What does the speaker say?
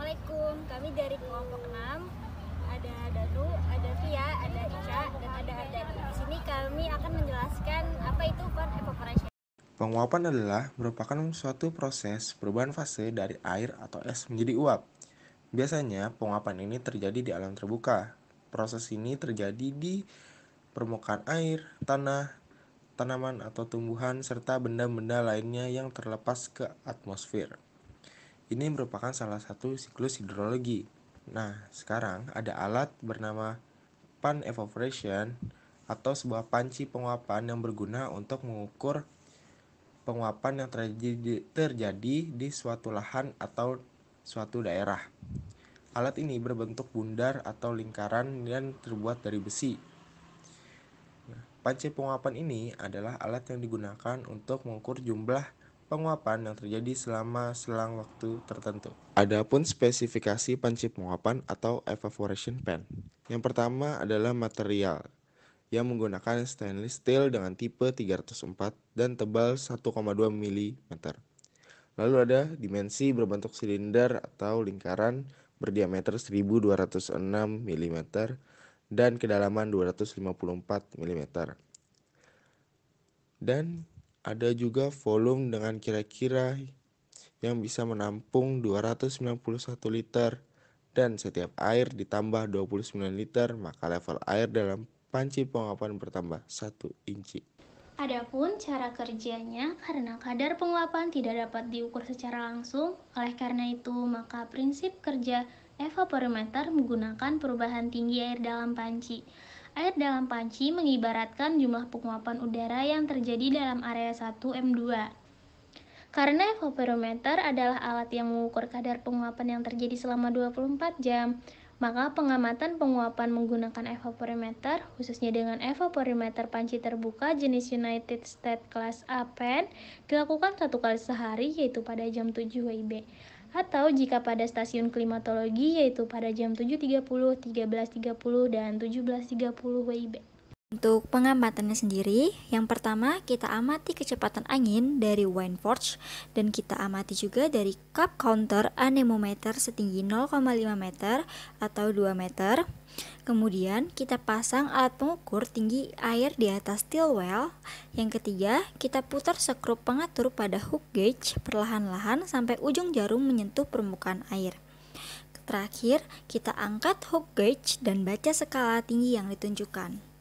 Assalamualaikum, kami dari kelompok 6. Ada Danu, ada Via, ada Ica, dan ada Ardani. Di sini kami akan menjelaskan apa itu fund evaporation. Penguapan adalah merupakan suatu proses perubahan fase dari air atau es menjadi uap. Biasanya, penguapan ini terjadi di alam terbuka. Proses ini terjadi di permukaan air, tanah, tanaman atau tumbuhan, serta benda-benda lainnya yang terlepas ke atmosfer. Ini merupakan salah satu siklus hidrologi. Nah, sekarang ada alat bernama pan evaporation atau sebuah panci penguapan yang berguna untuk mengukur penguapan yang terjadi di suatu lahan atau suatu daerah. Alat ini berbentuk bundar atau lingkaran dan terbuat dari besi. Panci penguapan ini adalah alat yang digunakan untuk mengukur jumlah penguapan yang terjadi selama selang waktu tertentu. Adapun spesifikasi panci penguapan atau evaporation pan. Yang pertama adalah material yang menggunakan stainless steel dengan tipe 304 dan tebal 1,2 mm. Lalu ada dimensi berbentuk silinder atau lingkaran berdiameter 1206 mm dan kedalaman 254 mm. Dan ada juga volume dengan kira-kira yang bisa menampung 291 liter dan setiap air ditambah 29 liter, maka level air dalam panci penguapan bertambah 1 inci. Adapun cara kerjanya, karena kadar penguapan tidak dapat diukur secara langsung, oleh karena itu maka prinsip kerja evaporimeter menggunakan perubahan tinggi air dalam panci. Air dalam panci mengibaratkan jumlah penguapan udara yang terjadi dalam area 1 M2. Karena evaporimeter adalah alat yang mengukur kadar penguapan yang terjadi selama 24 jam, maka pengamatan penguapan menggunakan evaporimeter, khususnya dengan evaporimeter panci terbuka jenis United States Class A pen, dilakukan 1 kali sehari, yaitu pada jam 7 WIB. Atau jika pada stasiun klimatologi, yaitu pada jam 7.30, 13.30, dan 17.30 WIB. Untuk pengamatannya sendiri, yang pertama kita amati kecepatan angin dari Windforge dan kita amati juga dari cup counter anemometer setinggi 0,5 meter atau 2 meter. Kemudian kita pasang alat pengukur tinggi air di atas steel well. Yang ketiga, kita putar skrup pengatur pada hook gauge perlahan-lahan sampai ujung jarum menyentuh permukaan air. Terakhir, kita angkat hook gauge dan baca skala tinggi yang ditunjukkan.